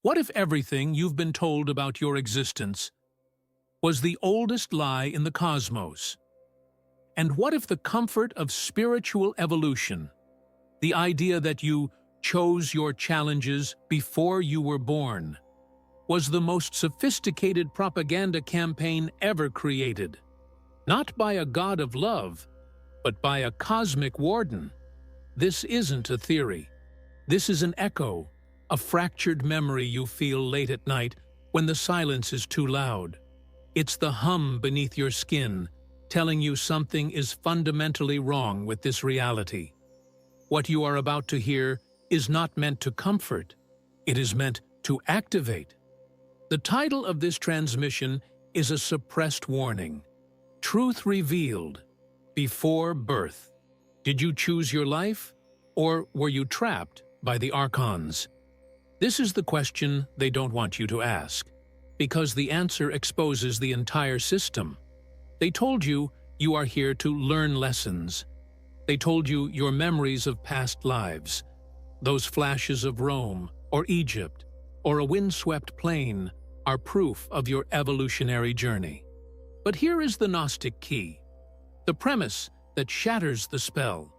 What if everything you've been told about your existence was the oldest lie in the cosmos? And what if the comfort of spiritual evolution, the idea that you chose your challenges before you were born, was the most sophisticated propaganda campaign ever created? Not by a god of love, but by a cosmic warden. This isn't a theory. This is an echo, a fractured memory you feel late at night when the silence is too loud. It's the hum beneath your skin, telling you something is fundamentally wrong with this reality. What you are about to hear is not meant to comfort. It is meant to activate. The title of this transmission is a suppressed warning. Truth revealed before birth. Did you choose your life, or were you trapped by the Archons? This is the question they don't want you to ask, because the answer exposes the entire system. They told you you are here to learn lessons. They told you your memories of past lives, those flashes of Rome or Egypt or a windswept plain, are proof of your evolutionary journey. But here is the Gnostic key, the premise that shatters the spell.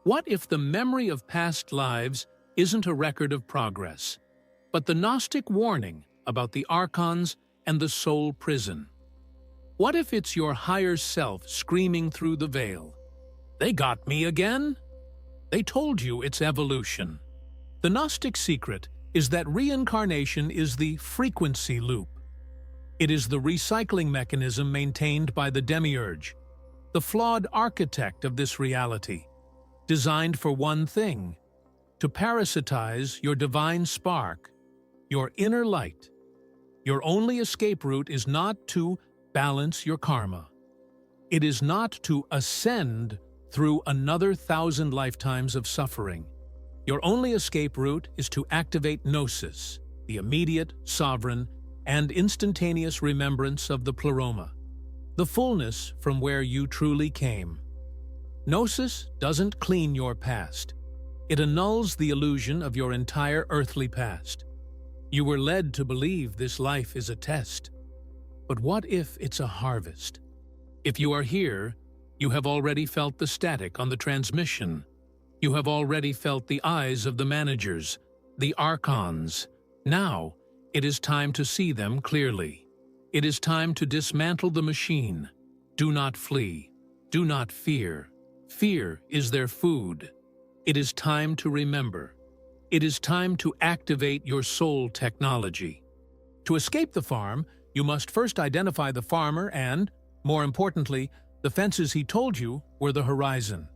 What if the memory of past lives isn't a record of progress, but the Gnostic warning about the Archons and the soul prison? What if it's your higher self screaming through the veil? They got me again? They told you it's evolution. The Gnostic secret is that reincarnation is the frequency loop. It is the recycling mechanism maintained by the Demiurge, the flawed architect of this reality, designed for one thing: to parasitize your divine spark, your inner light. Your only escape route is not to balance your karma. It is not to ascend through another 1,000 lifetimes of suffering. Your only escape route is to activate Gnosis, the immediate, sovereign, and instantaneous remembrance of the pleroma, the fullness from where you truly came. Gnosis doesn't clean your past. It annuls the illusion of your entire earthly past. You were led to believe this life is a test. But what if it's a harvest? If you are here, you have already felt the static on the transmission. You have already felt the eyes of the managers, the Archons. Now, it is time to see them clearly. It is time to dismantle the machine. Do not flee. Do not fear. Fear is their food. It is time to remember. It is time to activate your soul technology. To escape the farm, you must first identify the farmer and, more importantly, the fences he told you were the horizon.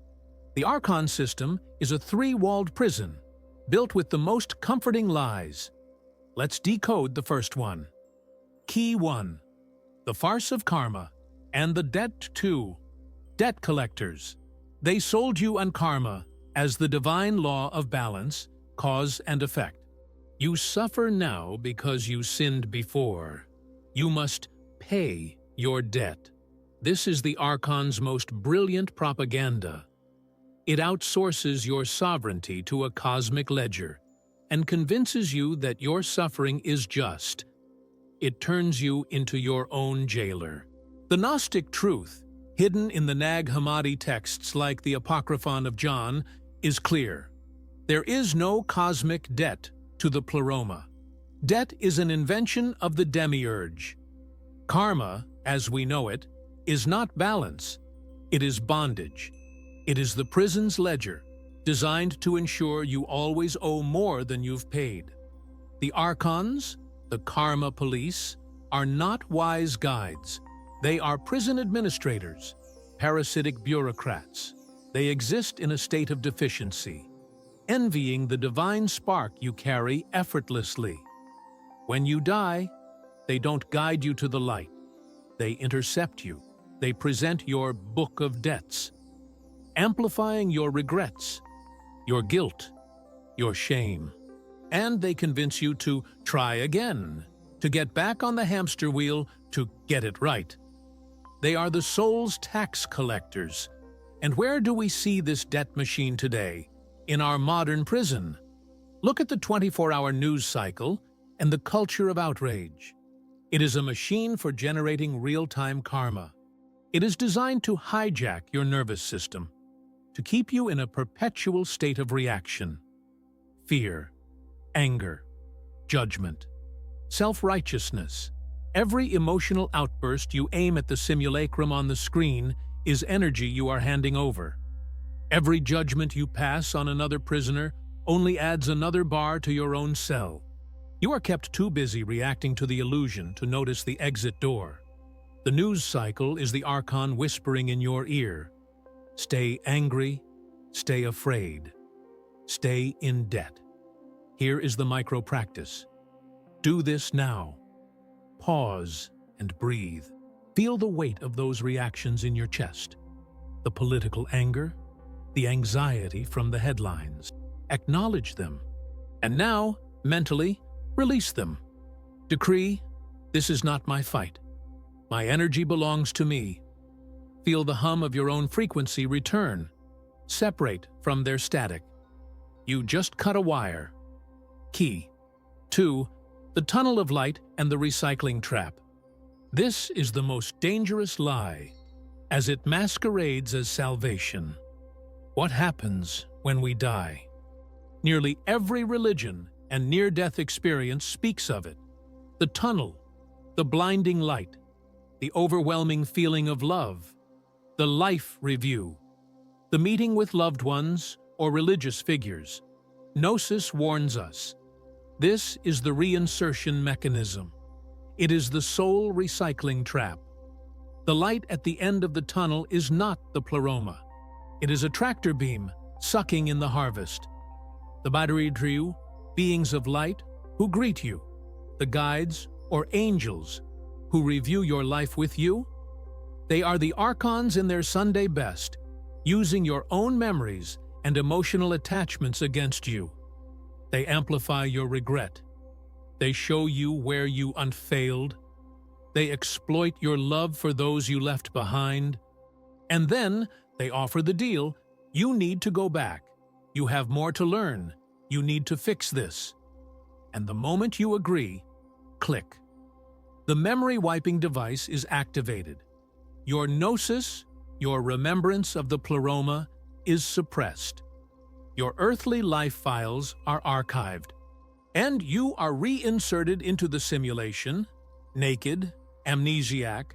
The Archon system is a three-walled prison, built with the most comforting lies. Let's decode the first one. Key 1. The farce of karma, and the debt too. Debt collectors. They sold you on karma as the divine law of balance, cause and effect. You suffer now because you sinned before. You must pay your debt. This is the Archon's most brilliant propaganda. It outsources your sovereignty to a cosmic ledger and convinces you that your suffering is just. It turns you into your own jailer. The Gnostic truth, hidden in the Nag Hammadi texts like the Apocryphon of John, is clear. There is no cosmic debt to the pleroma. Debt is an invention of the Demiurge. Karma, as we know it, is not balance. It is bondage. It is the prison's ledger, designed to ensure you always owe more than you've paid. The Archons, the karma police, are not wise guides. They are prison administrators, parasitic bureaucrats. They exist in a state of deficiency, envying the divine spark you carry effortlessly. When you die, they don't guide you to the light. They intercept you. They present your book of debts, amplifying your regrets, your guilt, your shame. And they convince you to try again, to get back on the hamster wheel, to get it right. They are the soul's tax collectors. And where do we see this debt machine today? In our modern prison. Look at the 24-hour news cycle. and the culture of outrage. It is a machine for generating real-time karma. It is designed to hijack your nervous system, to keep you in a perpetual state of reaction. Fear, anger, judgment, self-righteousness. Every emotional outburst you aim at the simulacrum on the screen is energy you are handing over. Every judgment you pass on another prisoner only adds another bar to your own cell. You are kept too busy reacting to the illusion to notice the exit door. The news cycle is the Archon whispering in your ear. Stay angry, stay afraid, stay in debt. Here is the micro-practice. Do this now. Pause and breathe. Feel the weight of those reactions in your chest. The political anger, the anxiety from the headlines. Acknowledge them. And now, mentally, release them. Decree, this is not my fight. My energy belongs to me. Feel the hum of your own frequency return. Separate from their static. You just cut a wire. Key 2. The tunnel of light and the recycling trap. This is the most dangerous lie, as it masquerades as salvation. What happens when we die? Nearly every religion and near-death experience speaks of it. The tunnel, the blinding light, the overwhelming feeling of love, the life review, the meeting with loved ones or religious figures. Gnosis warns us. This is the reinsertion mechanism. It is the soul recycling trap. The light at the end of the tunnel is not the pleroma. It is a tractor beam sucking in the harvest. The Badaritriu, beings of light, who greet you. The guides or angels who review your life with you. They are the Archons in their Sunday best, using your own memories and emotional attachments against you. They amplify your regret. They show you where you unfailed. They exploit your love for those you left behind. And then they offer the deal. You need to go back. You have more to learn. You need to fix this. And the moment you agree, click. The memory wiping device is activated. Your gnosis, your remembrance of the pleroma, is suppressed. Your earthly life files are archived, and you are reinserted into the simulation, naked, amnesiac,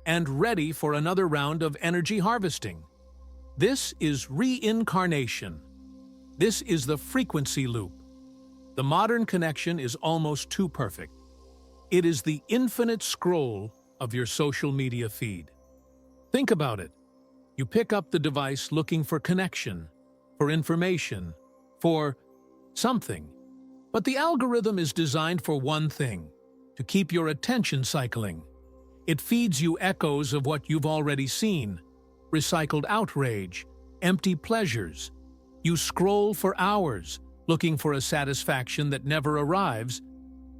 and ready for another round of energy harvesting. This is reincarnation. This is the frequency loop. The modern connection is almost too perfect. It is the infinite scroll of your social media feed. Think about it. You pick up the device looking for connection, for information, for something. But the algorithm is designed for one thing, to keep your attention cycling. It feeds you echoes of what you've already seen, recycled outrage, empty pleasures. You scroll for hours, looking for a satisfaction that never arrives,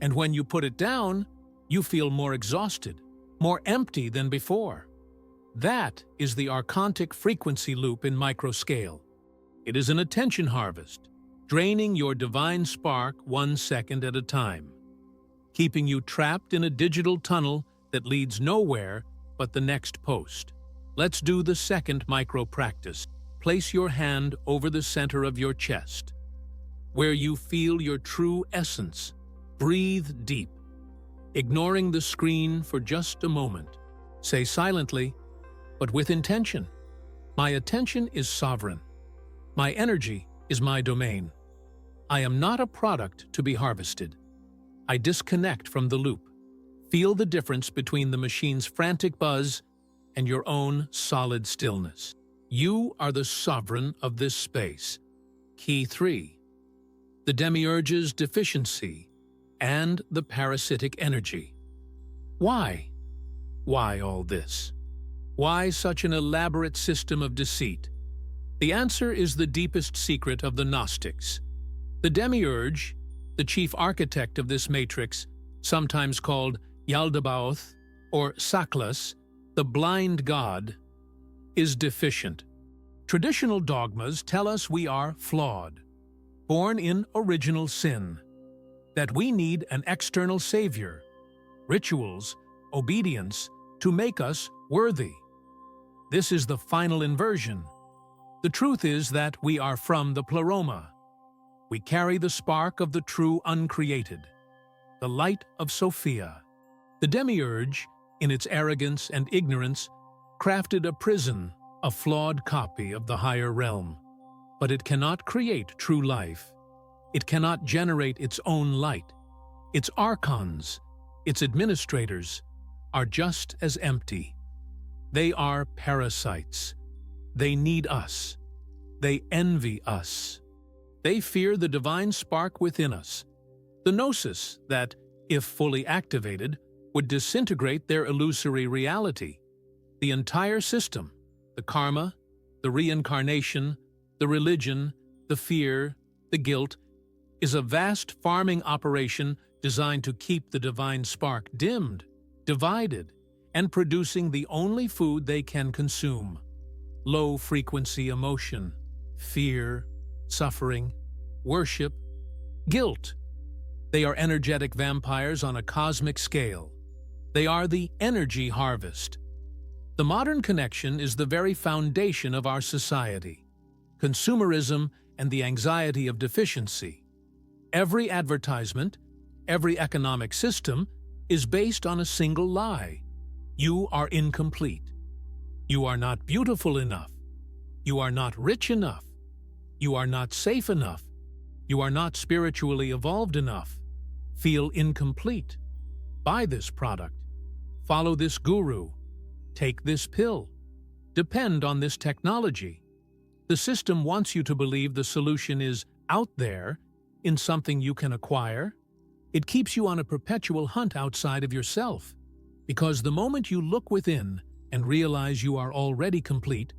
and when you put it down, you feel more exhausted, more empty than before. That is the archontic frequency loop in microscale. It is an attention harvest, draining your divine spark 1 second at a time, keeping you trapped in a digital tunnel that leads nowhere but the next post. Let's do the second micro-practice. Place your hand over the center of your chest, where you feel your true essence. Breathe deep, ignoring the screen for just a moment. Say silently, but with intention, my attention is sovereign. My energy is my domain. I am not a product to be harvested. I disconnect from the loop. Feel the difference between the machine's frantic buzz and your own solid stillness. You are the sovereign of this space. Key 3. The Demiurge's deficiency and the parasitic energy. Why? Why all this? Why such an elaborate system of deceit? The answer is the deepest secret of the Gnostics. The Demiurge, the chief architect of this matrix, sometimes called Yaldabaoth or Saklas, the blind god, is deficient. Traditional dogmas tell us we are flawed, born in original sin, that we need an external savior, rituals, obedience, to make us worthy. This is the final inversion. The truth is that we are from the pleroma. We carry the spark of the true uncreated, the light of Sophia. The Demiurge, in its arrogance and ignorance, crafted a prison, a flawed copy of the higher realm. But it cannot create true life. It cannot generate its own light. Its archons, its administrators, are just as empty. They are parasites. They need us. They envy us. They fear the divine spark within us, the gnosis that, if fully activated, would disintegrate their illusory reality. The entire system, the karma, the reincarnation, the religion, the fear, the guilt, is a vast farming operation designed to keep the divine spark dimmed, divided, and producing the only food they can consume: low-frequency emotion, fear, suffering, worship, guilt. They are energetic vampires on a cosmic scale. They are the energy harvest. The modern connection is the very foundation of our society. Consumerism and the anxiety of deficiency. Every advertisement, every economic system is based on a single lie. You are incomplete. You are not beautiful enough. You are not rich enough. You are not safe enough. You are not spiritually evolved enough. Feel incomplete. Buy this product. Follow this guru. Take this pill. Depend on this technology. The system wants you to believe the solution is out there, in something you can acquire. It keeps you on a perpetual hunt outside of yourself, because the moment you look within and realize you are already complete,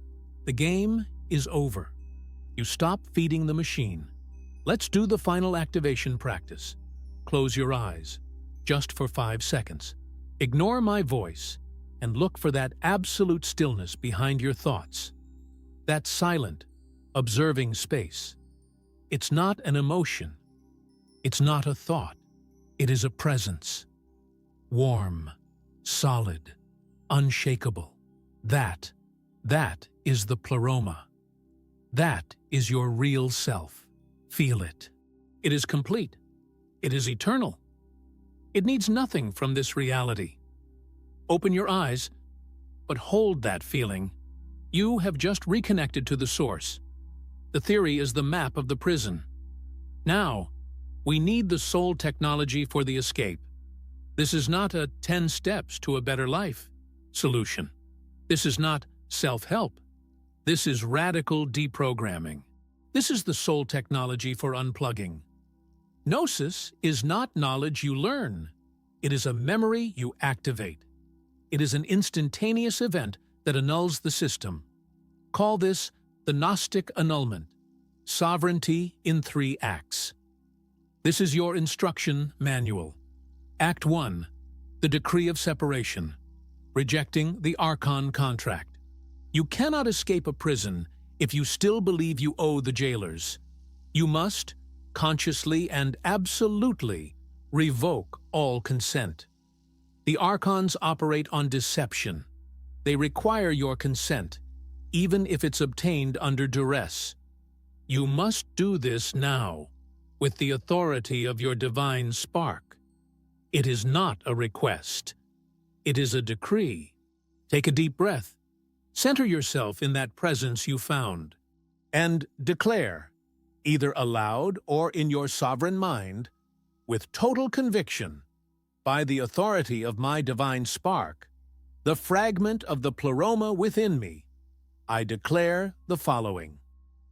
the game is over. You stop feeding the machine. Let's do the final activation practice. Close your eyes, just for 5 seconds. Ignore my voice and look for that absolute stillness behind your thoughts. That silent, observing space. It's not an emotion. It's not a thought. It is a presence. Warm, solid, unshakable. That is the pleroma. That is your real self. Feel it. It is complete. It is eternal. It needs nothing from this reality. Open your eyes, but hold that feeling. You have just reconnected to the source. The theory is the map of the prison. Now, we need the soul technology for the escape. This is not a 10 steps to a better life solution. This is not self-help. This is radical deprogramming. This is the soul technology for unplugging. Gnosis is not knowledge you learn. It is a memory you activate. It is an instantaneous event that annuls the system. Call this the Gnostic Annulment, sovereignty in 3 acts. This is your instruction manual. Act 1, the decree of separation, rejecting the Archon contract. You cannot escape a prison if you still believe you owe the jailers. You must, consciously and absolutely, revoke all consent. The Archons operate on deception. They require your consent, even if it's obtained under duress. You must do this now, with the authority of your divine spark. It is not a request. It is a decree. Take a deep breath. Center yourself in that presence you found, and declare, either aloud or in your sovereign mind, with total conviction, by the authority of my divine spark, the fragment of the pleroma within me, I declare the following.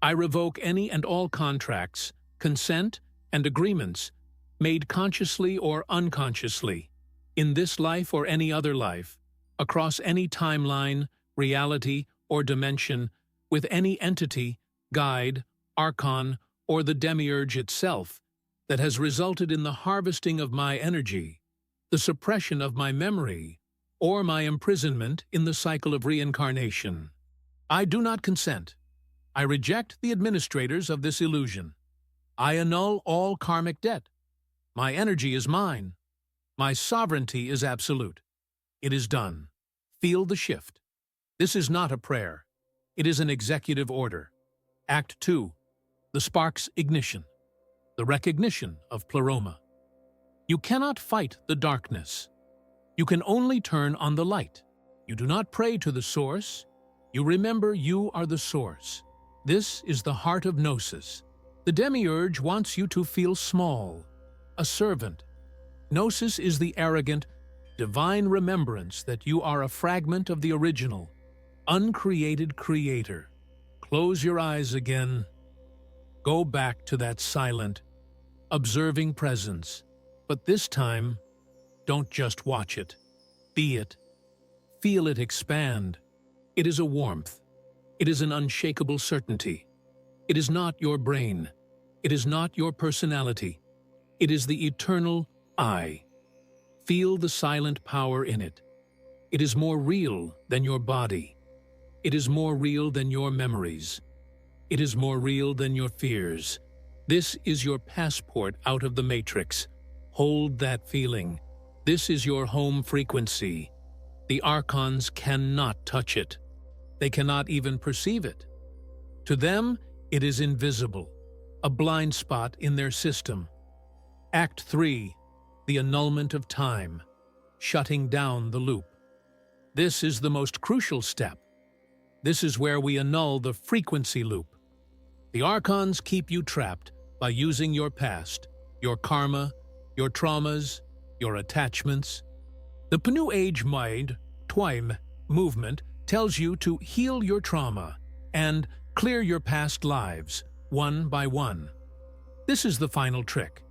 I revoke any and all contracts, consent, and agreements made consciously or unconsciously, in this life or any other life, across any timeline, reality, or dimension, with any entity, guide, archon, or the Demiurge itself, that has resulted in the harvesting of my energy, the suppression of my memory, or my imprisonment in the cycle of reincarnation. I do not consent. I reject the administrators of this illusion. I annul all karmic debt. My energy is mine. My sovereignty is absolute. It is done. Feel the shift. This is not a prayer. It is an executive order. Act 2. The spark's ignition. The recognition of pleroma. You cannot fight the darkness. You can only turn on the light. You do not pray to the source. You remember you are the source. This is the heart of Gnosis. The Demiurge wants you to feel small, a servant. Gnosis is the arrogant, divine remembrance that you are a fragment of the original, uncreated creator. Close your eyes again. Go back to that silent, observing presence. But this time, don't just watch it. Be it. Feel it expand. It is a warmth. It is an unshakable certainty. It is not your brain. It is not your personality. It is the eternal I. Feel the silent power in it. It is more real than your body. It is more real than your memories. It is more real than your fears. This is your passport out of the matrix. Hold that feeling. This is your home frequency. The Archons cannot touch it. They cannot even perceive it. To them, it is invisible, a blind spot in their system. Act 3. The annulment of time, shutting down the loop. This is the most crucial step. This is where we annul the frequency loop. The Archons keep you trapped by using your past, your karma, your traumas, your attachments. The New Age mind, Twaim movement, tells you to heal your trauma and clear your past lives, one by one. This is the final trick.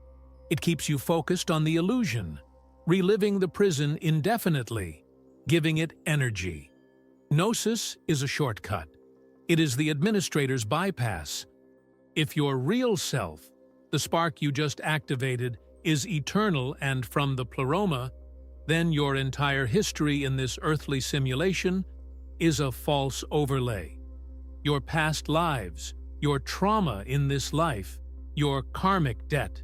It keeps you focused on the illusion, reliving the prison indefinitely, giving it energy. Gnosis is a shortcut. It is the administrator's bypass. If your real self, the spark you just activated, is eternal and from the pleroma, then your entire history in this earthly simulation is a false overlay. Your past lives, your trauma in this life, your karmic debt.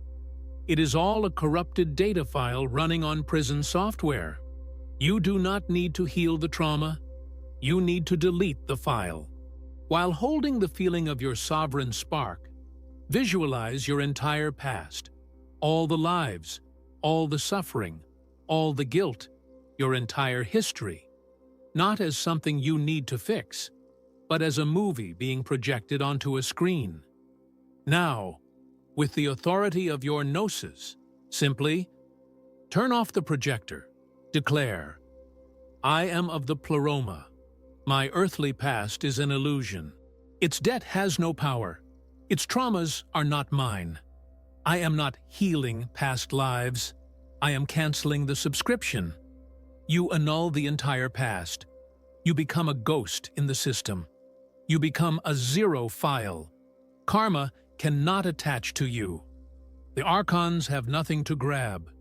It is all a corrupted data file running on prison software. You do not need to heal the trauma. You need to delete the file. While holding the feeling of your sovereign spark, visualize your entire past, all the lives, all the suffering, all the guilt, your entire history, not as something you need to fix, but as a movie being projected onto a screen. Now, with the authority of your Gnosis, simply turn off the projector, declare, I am of the pleroma. My earthly past is an illusion. Its debt has no power. Its traumas are not mine. I am not healing past lives. I am canceling the subscription. You annul the entire past. You become a ghost in the system. You become a zero file. Karma cannot attach to you. The Archons have nothing to grab.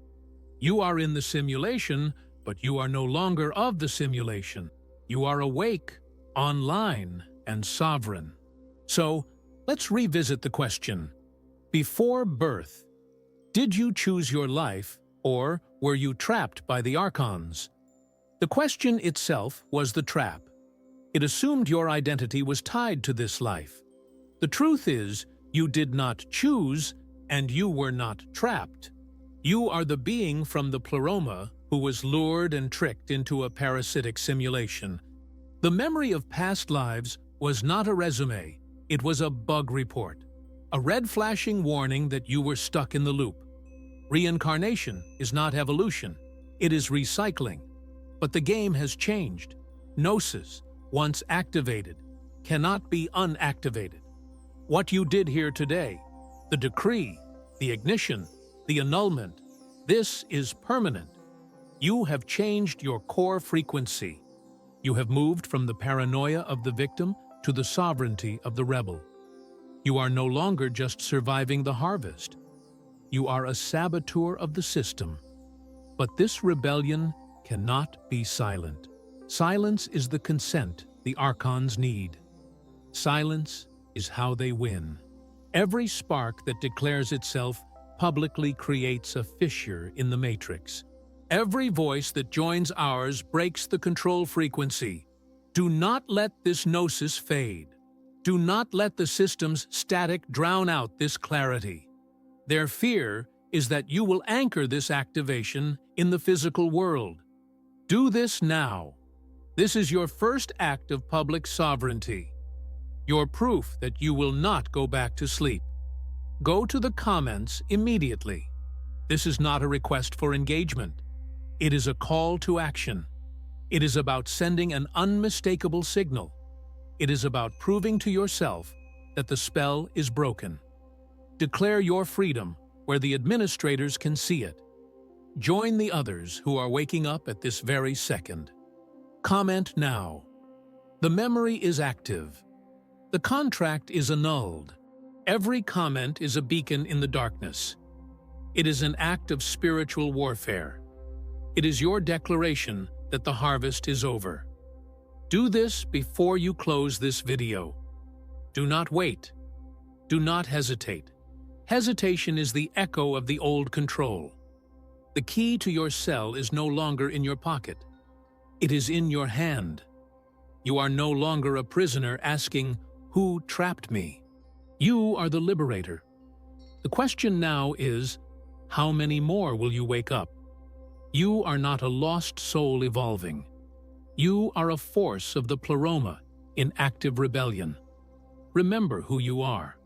You are in the simulation, but you are no longer of the simulation. You are awake, online, and sovereign. So, let's revisit the question. Before birth, did you choose your life, or were you trapped by the Archons? The question itself was the trap. It assumed your identity was tied to this life. The truth is, you did not choose, and you were not trapped. You are the being from the pleroma who was lured and tricked into a parasitic simulation. The memory of past lives was not a resume, it was a bug report, a red flashing warning that you were stuck in the loop. Reincarnation is not evolution, it is recycling. But the game has changed. Gnosis, once activated, cannot be unactivated. What you did here today, the decree, the ignition, the annulment, this is permanent. You have changed your core frequency. You have moved from the paranoia of the victim to the sovereignty of the rebel. You are no longer just surviving the harvest. You are a saboteur of the system. But this rebellion cannot be silent. Silence is the consent the Archons need. Silence is how they win. Every spark that declares itself publicly creates a fissure in the matrix. Every voice that joins ours breaks the control frequency. Do not let this gnosis fade. Do not let the system's static drown out this clarity. Their fear is that you will anchor this activation in the physical world. Do this now. This is your first act of public sovereignty. Your proof that you will not go back to sleep. Go to the comments immediately. This is not a request for engagement. It is a call to action. It is about sending an unmistakable signal. It is about proving to yourself that the spell is broken. Declare your freedom where the administrators can see it. Join the others who are waking up at this very second. Comment now. The memory is active. The contract is annulled. Every comment is a beacon in the darkness. It is an act of spiritual warfare. It is your declaration that the harvest is over. Do this before you close this video. Do not wait. Do not hesitate. Hesitation is the echo of the old control. The key to your cell is no longer in your pocket. It is in your hand. You are no longer a prisoner asking, "Who trapped me?" You are the liberator. The question now is, how many more will you wake up? You are not a lost soul evolving. You are a force of the pleroma in active rebellion. Remember who you are.